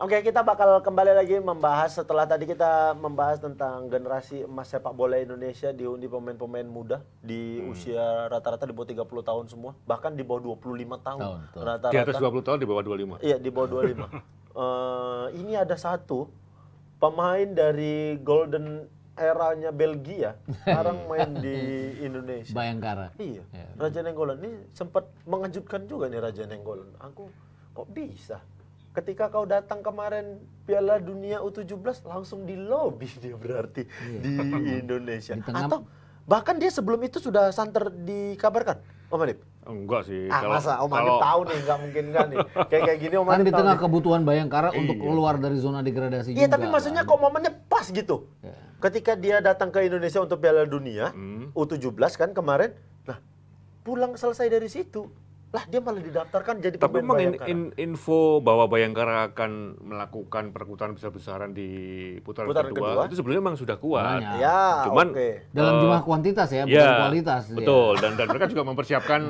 Oke, kita bakal kembali lagi membahas setelah tadi kita membahas tentang generasi emas sepak bola Indonesia diundi pemain-pemain muda di usia rata-rata di bawah 30 tahun semua, bahkan di bawah 25 tahun. Rata-rata. Di atas 20 tahun, di bawah 25. Iya, di bawah 25. Ini ada satu pemain dari golden eranya Belgia sekarang main di Indonesia. Bayangkara. Iya. Raja Nainggolan ini sempat mengejutkan juga nih Raja Nainggolan. Aku kok bisa? Ketika kau datang kemarin Piala Dunia U17 langsung di lobby dia berarti di Indonesia. Atau bahkan dia sebelum itu sudah santer dikabarkan, Om Adip? Enggak sih. Masa Om Adip tahu nih, nggak mungkin nggak nih. Kayak gini Om Kan Adip di tengah kebutuhan Bayangkara untuk keluar dari zona degradasi juga. Iya, tapi maksudnya kok momennya pas gitu. Ketika dia datang ke Indonesia untuk Piala Dunia U17 kan kemarin, nah pulang selesai dari situ. Lah dia malah didaftarkan jadi tapi pemain memang Bayangkara. info bahwa Bayangkara akan melakukan perputaran besar-besaran di putaran kedua itu sebelumnya memang sudah kuat. Ya, Cuman dalam jumlah kuantitas ya, bukan kualitas. Betul, dan mereka juga mempersiapkan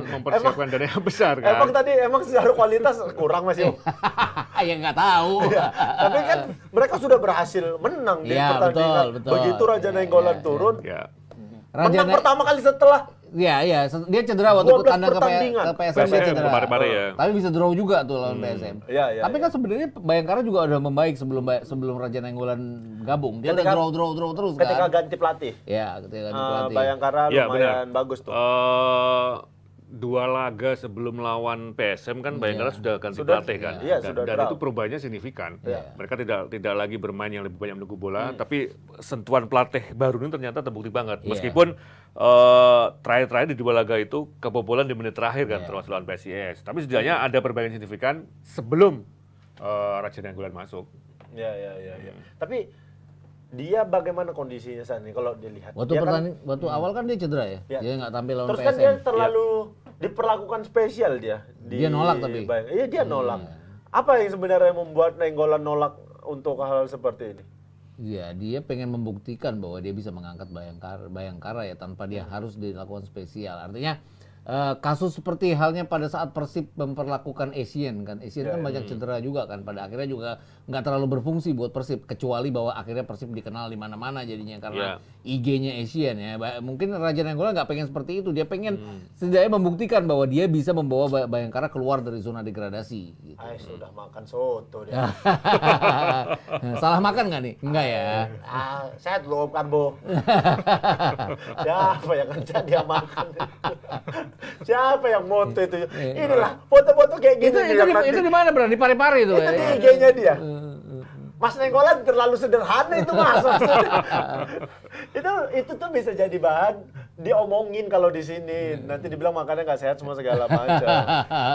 dana yang besar kan. Emang secara kualitas kurang Mas Yo? Ya nggak tahu. Tapi kan mereka sudah berhasil menang di pertandingan. Betul. Begitu Raja Nainggolan turun. Menang pertama kali setelah Iya, dia cedera waktu tandang ke PSM dia cedera. Tapi bisa draw juga tuh lawan PSM. Tapi kan sebenarnya Bayangkara juga udah membaik sebelum Raja Nainggolan gabung. Dia udah draw terus kan. Ketika ganti pelatih. Iya, ketika ganti pelatih. Bayangkara lumayan bagus tuh. 2 laga sebelum lawan PSM kan Bayangkara sudah ganti pelatih kan. Dan itu perubahannya signifikan. Mereka tidak lagi bermain yang lebih banyak menunggu bola, tapi sentuhan pelatih baru ini ternyata terbukti banget. Meskipun terakhir di 2 laga itu kebobolan di menit terakhir kan termasuk lawan PSIS. Tapi setidaknya ada perbaikan signifikan sebelum Raja Nainggolan masuk. Iya. Tapi dia bagaimana kondisinya saat ini kalau dilihat? Waktu awal kan dia cedera ya. Dia nggak tampil lawan PSM. Terus kan dia terlalu diperlakukan spesial dia. Dia nolak tapi. Iya dia nolak. Apa yang sebenarnya membuat Nainggolan nolak untuk hal seperti ini? Iya, dia pengen membuktikan bahwa dia bisa mengangkat Bayangkara ya tanpa dia harus dilakukan spesial. Artinya kasus seperti halnya pada saat Persib memperlakukan Essien kan. Essien kan banyak cedera juga kan. Pada akhirnya juga nggak terlalu berfungsi buat Persib. Kecuali bahwa akhirnya Persib dikenal di mana-mana jadinya karena IG-nya Essien ya. Mungkin Raja Nainggolan nggak pengen seperti itu. Dia pengen setidaknya membuktikan bahwa dia bisa membawa Bayangkara keluar dari zona degradasi. Gitu. Sudah makan soto dia. Salah makan nggak nih? Enggak ya. Sehat loh karbo. Siapa yang ngajak dia makan? Siapa yang moto itu? Inilah foto-foto kayak gini. Itu di mana berarti? Di Pare-Pare itu. Itu di IG-nya dia. Mas Nainggolan terlalu sederhana itu Mas. itu tuh bisa jadi bahan diomongin kalau di sini. Nanti dibilang makannya nggak sehat semua segala macam.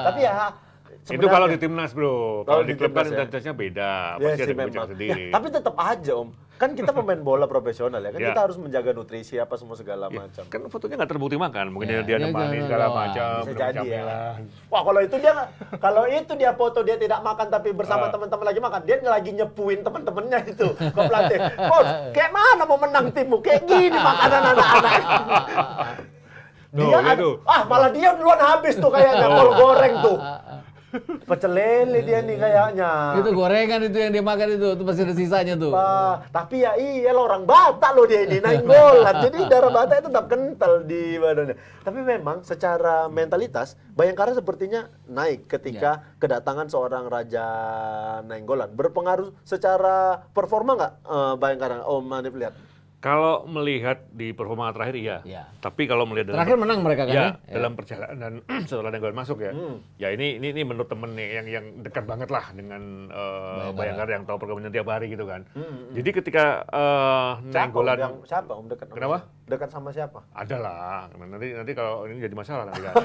Tapi ya itu kalau di timnas bro, kalau di klub kan intensitasnya beda, pasti ada bicara sendiri. Tapi tetap aja Om, kan kita pemain bola profesional ya, kan kita harus menjaga nutrisi apa semua segala macam. Kan fotonya nggak terbukti makan, mungkin dia nemani segala macam. Bisa jadi ya. Wah kalau itu dia foto dia tidak makan tapi bersama teman-teman lagi makan, dia lagi nyepuin teman-temannya itu ke pelatih. Bos, kayak mana mau menang timmu? Kayak gini makanan anak-anak. Dia malah dia duluan habis tuh kayaknya kol goreng tuh. Pecel lele dia nih kayaknya. Itu gorengan itu yang dia makan itu masih ada sisanya tuh. Tapi ya iyalah orang Batak loh dia ini Nainggolan. Jadi darah Batak itu tetap kental di badannya. Tapi memang secara mentalitas Bayangkara sepertinya naik ketika kedatangan seorang Raja Nainggolan. Berpengaruh secara performa nggak Bayangkara? Om Hanif lihat. Kalau melihat di performa terakhir iya. Tapi kalau melihat terakhir menang mereka kan ya? Dalam perjalanan setelah Nainggolan masuk ya. Ya ini menurut temen nih yang dekat banget lah dengan Bayangkara yang tahu perkembangan tiap hari gitu kan. Jadi ketika Nainggolan siapa Om dekat? Kenapa? Dekat sama siapa? Adalah. Nanti kalau ini jadi masalah nanti kan.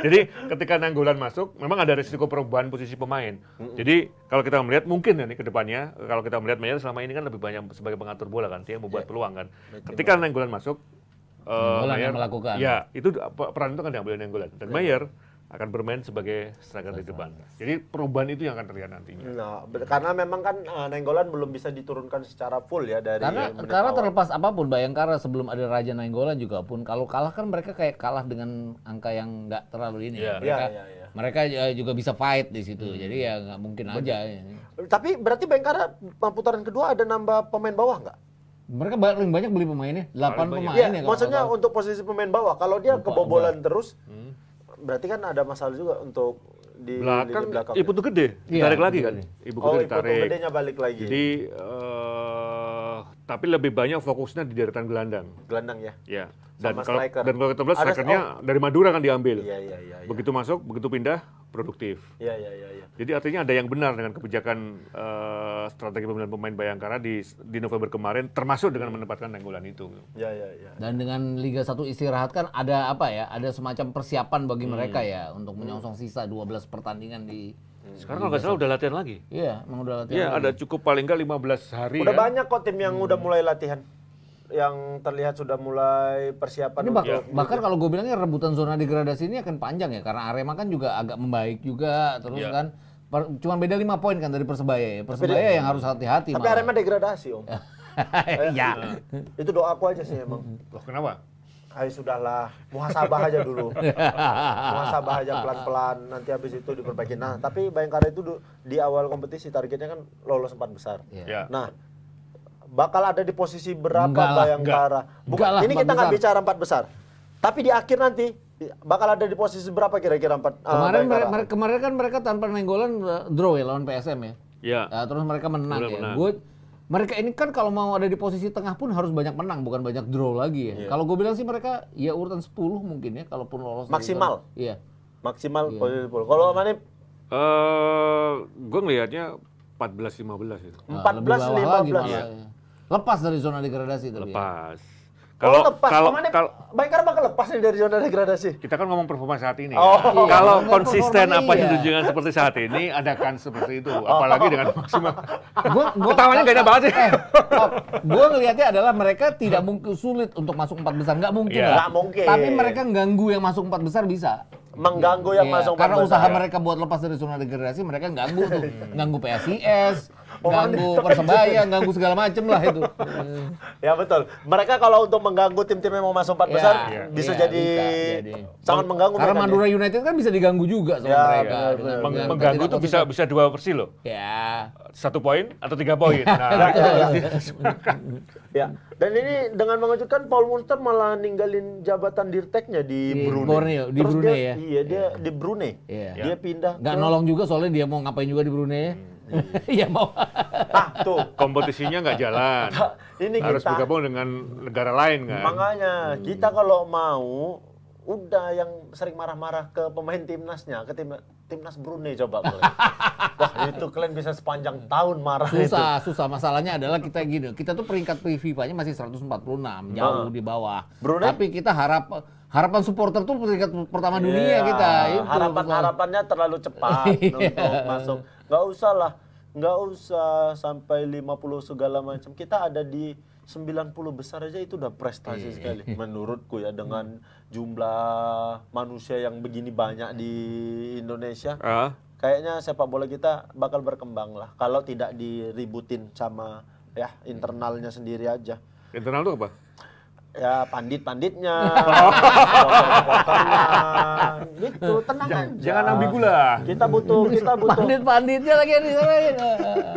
Jadi ketika Nainggolan masuk memang ada risiko perubahan posisi pemain. Jadi kalau kita melihat mungkin ya nih ke depannya kalau kita melihat Mayer selama ini kan lebih banyak sebagai pengatur bola kan, dia membuat peluang kan. Ketika Nainggolan masuk, Mayer melakukan. Ya, itu peran itu kan diambil Nainggolan. Dan Mayer akan bermain sebagai striker di depan. Jadi perubahan itu yang akan terlihat nantinya. Nah, karena memang kan Nainggolan belum bisa diturunkan secara full ya dari karena terlepas apapun Bayangkara sebelum ada Raja Nainggolan juga pun kalau kalah kan mereka kayak kalah dengan angka yang nggak terlalu ini. Iya. mereka juga bisa fight di situ. Jadi ya nggak mungkin aja. Tapi berarti Bayangkara putaran kedua ada nambah pemain bawah nggak? Mereka paling banyak beli pemainnya, 8 pemain ya. Maksudnya untuk posisi pemain bawah, kalau dia kebobolan terus, berarti kan ada masalah juga untuk di belakang. Ibu tuh gede, ditarik lagi kan? Ibu gede ditarik. Ibu gedenya balik lagi. Jadi tapi lebih banyak fokusnya di deretan gelandang. Gelandang ya? Ya. Dan kalau kita lihat strikernya dari Madura kan diambil. Iya. Begitu masuk, begitu pindah, produktif. Iya. Jadi artinya ada yang benar dengan kebijakan strategi pemilihan pemain Bayangkara di November kemarin, termasuk dengan menempatkan Nainggolan itu. Iya. Dan dengan Liga 1 istirahat kan ada apa ya? Ada semacam persiapan bagi mereka ya untuk menyongsong sisa 12 pertandingan di. Sekarang kalau nggak salah udah latihan lagi. Iya, emang udah latihan. Iya, ada cukup paling nggak 15 hari. Udah banyak kok tim yang udah mulai latihan. Yang terlihat sudah mulai persiapan ini bahkan kalau gue bilangnya rebutan zona degradasi ini akan panjang ya, karena Arema kan juga agak membaik juga terus kan cuma beda 5 poin kan dari Persebaya ya. Persebaya yang harus hati-hati. Tapi Arema degradasi Om. Ya. Itu doaku aja sih emang. Loh kenapa? Ayo sudahlah, muhasabah aja dulu. Muhasabah aja pelan-pelan, nanti habis itu diperbaiki. Nah, tapi Bayangkara itu di awal kompetisi targetnya kan lolos 4 besar. Nah, bakal ada di posisi berapa Bayangkara? Bukan, ini kita nggak bicara 4 besar. Tapi di akhir nanti bakal ada di posisi berapa kira-kira 4? Kemarin kan mereka tanpa Nainggolan draw ya lawan PSM ya. Iya. Terus mereka menang ya. Mereka ini kan kalau mau ada di posisi tengah pun harus banyak menang, bukan banyak draw lagi ya. Kalau gue bilang sih mereka ya urutan 10 mungkin ya, kalaupun lolos. Maksimal? Iya. Maksimal posisi 10. Kalau Manip? Gue ngelihatnya 14-15 itu. 14-15 ya. Lepas dari zona degradasi tapi. Lepas. Kalau Bayangkara bakal lepas nih dari zona degradasi. Kita kan ngomong performa saat ini. Kalau konsisten apa yang tunjukkan seperti saat ini, ada kan seperti itu. Apalagi dengan maksimal. Ketawanya gak ada banget sih. Gue ngelihatnya adalah mereka tidak mungkin sulit untuk masuk 4 besar. Nggak mungkin lah. Nggak mungkin. Tapi mereka ganggu yang masuk 4 besar bisa. Mengganggu yang masuk 4 besar. Karena usaha mereka buat lepas dari zona degradasi, mereka ganggu tuh. Ganggu PSIS, ganggu Persebaya, ganggu segala macem lah itu. Ya betul. Mereka kalau untuk mengganggu tim-tim yang mau masuk 4 besar bisa jadi sangat mengganggu. Karena Madura United kan bisa diganggu juga sama mereka. Mengganggu itu bisa 2 versi loh. Ya. 1 poin atau 3 poin. Ya. Dan ini dengan mengejutkan Paul Munster malah ninggalin jabatan dirteknya di Brunei. Di Brunei ya. Iya, dia di Brunei. Dia pindah. Nggak nolong juga soalnya dia mau ngapain juga di Brunei ya. Iya mau. Tuh kompetisinya nggak jalan. Ini harus bergabung dengan negara lain kan. Makanya kita kalau mau udah yang sering marah-marah ke pemain timnasnya, ke timnas Brunei coba kalian. Wah itu kalian bisa sepanjang tahun marah susah. Masalahnya adalah kita gini, kita tuh peringkat FIFA-nya masih 146, jauh di bawah. Brunei? Tapi kita harapan supporter tuh peringkat pertama dunia kita. Harapannya terlalu cepat untuk masuk. Nggak usah sampai 50 segala macam. Kita ada di 90 besar aja itu udah prestasi sekali menurutku ya, dengan jumlah manusia yang begini banyak di Indonesia. Kayaknya sepak bola kita bakal berkembang lah kalau tidak diributin sama ya internalnya sendiri aja. Internal itu apa? Ya pandit-panditnya, supporter-supporternya, gitu, tenang aja. Jangan ambigu lah. Kita butuh pandit-panditnya lagi yang disalahin.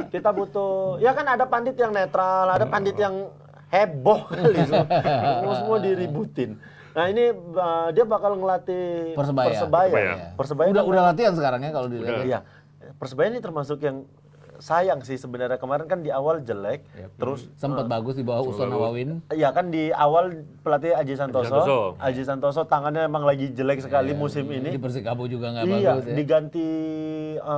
Kita butuh, ya kan ada pandit yang netral, ada pandit yang heboh kali, semua diributin. Nah ini dia bakal ngelatih Persebaya. Udah latihan sekarang ya kalau dilihat. Iya, Persebaya ini termasuk yang sayang sih sebenarnya, kemarin kan di awal jelek, terus sempat bagus di bawah Uston Nawawin. Iya kan di awal pelatih Aji Santoso tangannya emang lagi jelek sekali musim ini. Di Persikabo juga nggak bagus ya. Diganti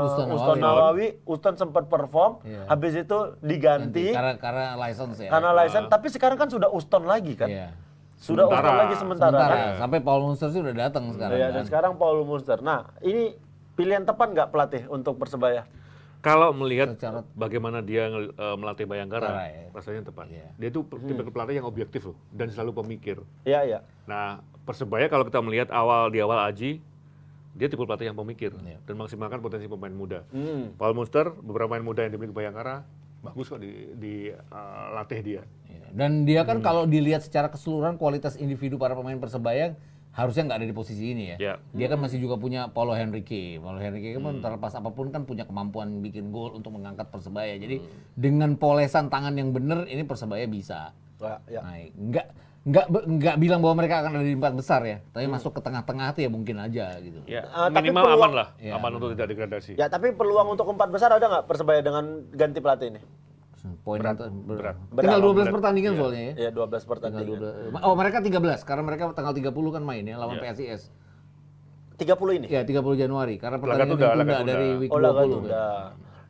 Uston Nawawi, Uston sempat perform, habis itu diganti karena license ya. Karena license, tapi sekarang kan sudah Uston lagi kan. Sudah Uston lagi sementara kan? Sampai Paul Munster sih udah datang sekarang. Iya, dan sekarang Paul Munster. Nah, ini pilihan tepat nggak pelatih untuk Persebaya? Kalau melihat bagaimana dia melatih Bayangkara, rasanya tepat. Dia itu tipe pelatih yang objektif loh, dan selalu pemikir. Iya. Nah, Persebaya kalau kita melihat di awal Aji, dia tipe pelatih yang pemikir dan maksimalkan potensi pemain muda. Paul Munster, beberapa pemain muda yang dimiliki Bayangkara, bagus kok dilatih dia. Dan dia kan kalau dilihat secara keseluruhan kualitas individu para pemain Persebaya harusnya nggak ada di posisi ini ya. Dia kan masih juga punya Paulo Henrique. Paulo Henrique kan terlepas apapun kan punya kemampuan bikin gol untuk mengangkat Persebaya. Jadi dengan polesan tangan yang benar ini Persebaya bisa naik. Nggak bilang bahwa mereka akan ada di 4 besar ya, tapi masuk ke tengah-tengah itu ya mungkin aja gitu. Ya, minimal aman lah, aman untuk tidak degradasi. Ya, tapi peluang untuk 4 besar ada nggak Persebaya dengan ganti pelatih ini? Poin berat. Tinggal 12 pertandingan soalnya ya. Iya, 12 pertandingan. Oh, mereka 13 karena mereka tanggal 30 kan main ya lawan PSIS. 30 ini? Ya, 30 Januari karena pertandingan ditunda dari week 20.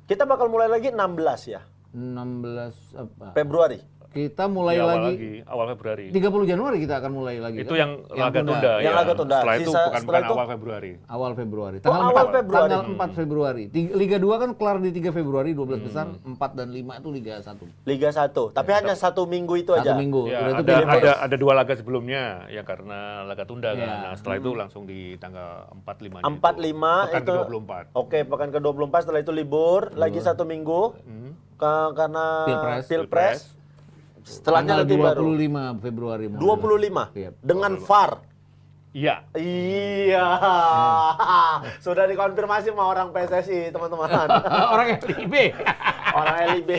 Kita bakal mulai lagi 16 ya. 16 apa? Februari. Kita mulai lagi awal Februari. 30 Januari kita akan mulai lagi. Itu kan? yang laga tunda. Yang laga tunda. Setelah itu bukan awal Februari. Awal Februari. Tanggal 4 Februari. Liga 2 kan kelar di 3 Februari 12 besar, 4 dan 5 itu Liga 1. Liga 1. Tapi hanya 1 minggu itu aja. 1 minggu. Ya, ada 2 laga sebelumnya ya karena laga tunda kan. Nah, setelah itu langsung di tanggal 4 5 itu. ke-24. Oke, pekan ke-24 setelah itu libur, lagi 1 minggu. Karena Pilpres. Setelahnya nanti 25 Februari. 25 dengan VAR. Iya. Sudah dikonfirmasi sama orang PSSI, teman-teman. Orang LIB. Orang LIB.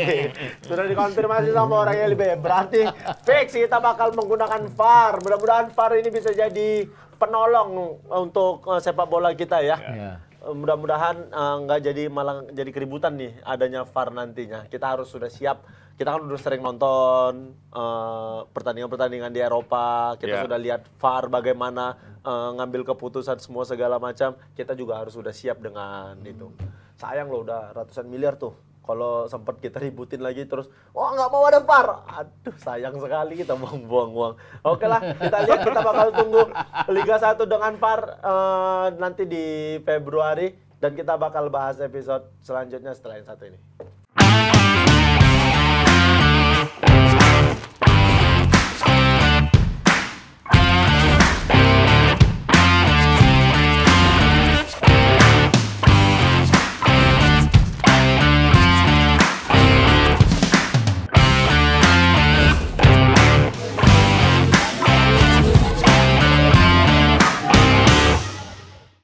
Sudah dikonfirmasi sama orang LIB. Berarti fix kita bakal menggunakan VAR. Mudah-mudahan VAR ini bisa jadi penolong untuk sepak bola kita ya. Mudah-mudahan nggak jadi malah jadi keributan nih adanya VAR nantinya. Kita harus sudah siap. Kita kan udah sering nonton pertandingan-pertandingan di Eropa. Kita sudah lihat VAR bagaimana ngambil keputusan semua segala macam. Kita juga harus sudah siap dengan itu. Sayang loh udah ratusan miliar tuh. Kalau sempat kita ributin lagi terus, nggak mau ada VAR. Aduh, sayang sekali kita buang-buang uang. Oke lah, kita lihat, kita bakal tunggu Liga 1 dengan VAR nanti di Februari. Dan kita bakal bahas episode selanjutnya setelah yang satu ini.